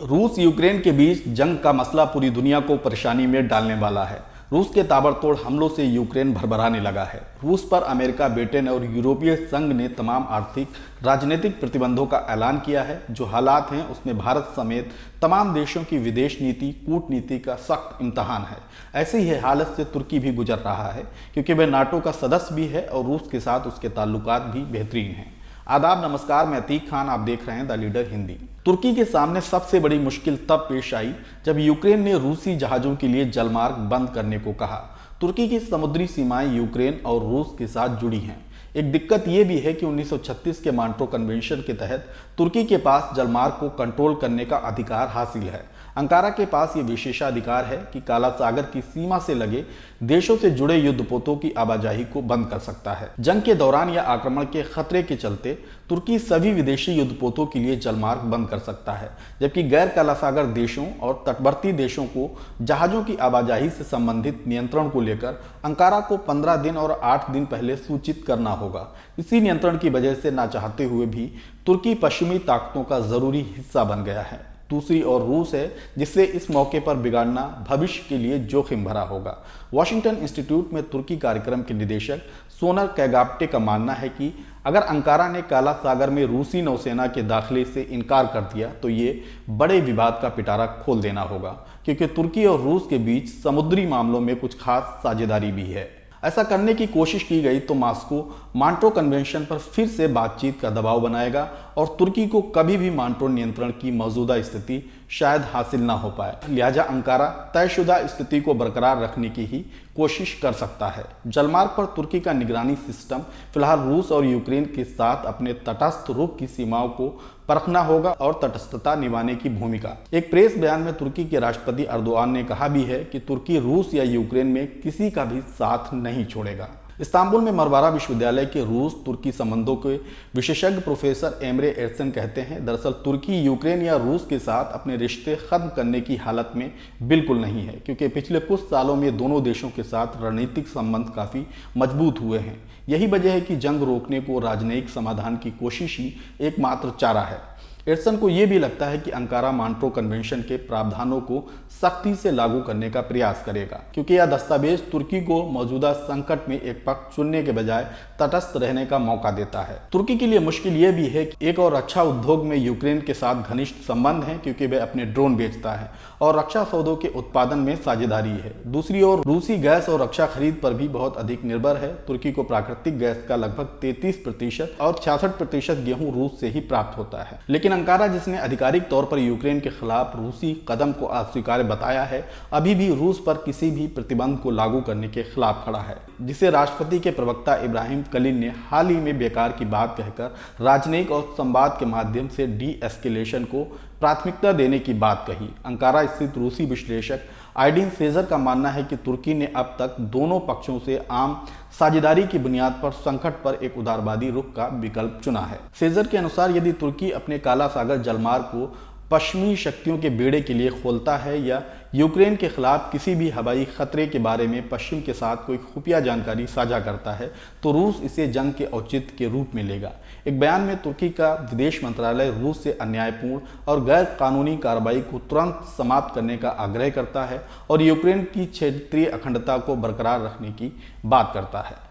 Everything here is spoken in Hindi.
रूस यूक्रेन के बीच जंग का मसला पूरी दुनिया को परेशानी में डालने वाला है। रूस के ताबड़तोड़ हमलों से यूक्रेन भरभराने लगा है। रूस पर अमेरिका, ब्रिटेन और यूरोपीय संघ ने तमाम आर्थिक राजनीतिक प्रतिबंधों का ऐलान किया है। जो हालात हैं उसमें भारत समेत तमाम देशों की विदेश नीति, कूटनीति का सख्त इम्तहान है। ऐसी ही हालत से तुर्की भी गुजर रहा है, क्योंकि वह नाटो का सदस्य भी है और रूस के साथ उसके ताल्लुकात भी बेहतरीन हैं। आदाब, नमस्कार, मैं अतीक खान, आप देख रहे हैं द लीडर हिंदी। तुर्की के सामने सबसे बड़ी मुश्किल तब पेश आई जब यूक्रेन ने रूसी जहाजों के लिए जलमार्ग बंद करने को कहा। तुर्की की समुद्री सीमाएं यूक्रेन और रूस के साथ जुड़ी हैं। एक दिक्कत यह भी है कि 1936 के मॉन्ट्रो कन्वेंशन के तहत तुर्की के पास जलमार्ग को कंट्रोल करने का अधिकार हासिल है। अंकारा के पास ये विशेषाधिकार है कि काला सागर की सीमा से लगे देशों से जुड़े युद्धपोतों की आवाजाही को बंद कर सकता है। जंग के दौरान या आक्रमण के खतरे के चलते तुर्की सभी विदेशी युद्धपोतों के लिए जलमार्ग बंद कर सकता है, जबकि गैर काला सागर देशों और तटवर्ती देशों को जहाजों की आवाजाही से संबंधित नियंत्रण को लेकर अंकारा को 15 दिन और 8 दिन पहले सूचित करना होगा। इसी नियंत्रण की वजह से ना चाहते हुए भी तुर्की पश्चिमी ताकतों का जरूरी हिस्सा बन गया है। दूसरी ओर रूस है, जिससे इस मौके पर बिगाड़ना भविष्य के लिए जोखिम भरा होगा। वॉशिंगटन इंस्टीट्यूट में तुर्की कार्यक्रम के निदेशक सोनर कैगाप्टे का मानना है कि अगर अंकारा ने काला सागर में रूसी नौसेना के दाखिले से इनकार कर दिया तो ये बड़े विवाद का पिटारा खोल देना होगा, क्योंकि तुर्की और रूस के बीच समुद्री मामलों में कुछ खास साझेदारी भी है। ऐसा करने की कोशिश की गई तो मॉस्को मॉन्ट्रो कन्वेंशन पर फिर से बातचीत का दबाव बनाएगा और तुर्की को कभी भी मॉन्ट्रो नियंत्रण की मौजूदा स्थिति शायद हासिल ना हो पाए। लिहाजा अंकारा तयशुदा स्थिति को बरकरार रखने की ही कोशिश कर सकता है। जलमार्ग पर तुर्की का निगरानी सिस्टम फिलहाल रूस और यूक्रेन के साथ अपने तटस्थ रुख की सीमाओं को परखना होगा और तटस्थता निभाने की भूमिका। एक प्रेस बयान में तुर्की के राष्ट्रपति अर्दोआन ने कहा भी है कि तुर्की रूस या यूक्रेन में किसी का भी साथ नहीं छोड़ेगा। इस्तांबुल में मारमारा विश्वविद्यालय के रूस तुर्की संबंधों के विशेषज्ञ प्रोफेसर एमरे एरसन कहते हैं, दरअसल तुर्की यूक्रेन या रूस के साथ अपने रिश्ते खत्म करने की हालत में बिल्कुल नहीं है, क्योंकि पिछले कुछ सालों में दोनों देशों के साथ रणनीतिक संबंध काफी मजबूत हुए हैं। यही वजह है कि जंग रोकने को राजनयिक समाधान की कोशिश ही एकमात्र चारा है। एरसन को यह भी लगता है कि अंकारा मॉन्ट्रो कन्वेंशन के प्रावधानों को सख्ती से लागू करने का प्रयास करेगा, क्योंकि यह दस्तावेज तुर्की को मौजूदा संकट में एक पक्ष चुनने के बजाय तटस्थ रहने का मौका देता है। तुर्की के लिए मुश्किल यह भी है कि एक और रक्षा उद्योग में यूक्रेन के साथ घनिष्ठ संबंध है, क्योंकि वह अपने ड्रोन बेचता है और रक्षा सौदों के उत्पादन में साझेदारी है। दूसरी ओर रूसी गैस और रक्षा खरीद पर भी बहुत अधिक निर्भर है। तुर्की को प्राकृतिक गैस का लगभग 33% और 66% गेहूं रूस से ही प्राप्त होता है। लेकिन अंकारा, जिसने आधिकारिक तौर पर यूक्रेन के खिलाफ रूसी कदम को अस्वीकार्य बताया है, अभी भी रूस पर किसी भी प्रतिबंध को लागू करने के खिलाफ खड़ा है, जिसे राष्ट्रपति के प्रवक्ता इब्राहिम कलीन ने हाल ही में बेकार की बात कहकर राजनयिक और संवाद के माध्यम से डी एस्केलेशन को प्राथमिकता देने की बात कही। अंकारा स्थित रूसी विश्लेषक आइडिन सेजर का मानना है कि तुर्की ने अब तक दोनों पक्षों से आम साझेदारी की बुनियाद पर संकट पर एक उदारवादी रुख का विकल्प चुना है। सेजर के अनुसार यदि तुर्की अपने काला सागर जलमार्ग को पश्चिमी शक्तियों के बेड़े के लिए खोलता है या यूक्रेन के खिलाफ किसी भी हवाई खतरे के बारे में पश्चिम के साथ कोई खुफिया जानकारी साझा करता है, तो रूस इसे जंग के औचित्य के रूप में लेगा। एक बयान में तुर्की का विदेश मंत्रालय रूस से अन्यायपूर्ण और गैर कानूनी कार्रवाई को तुरंत समाप्त करने का आग्रह करता है और यूक्रेन की क्षेत्रीय अखंडता को बरकरार रखने की बात करता है।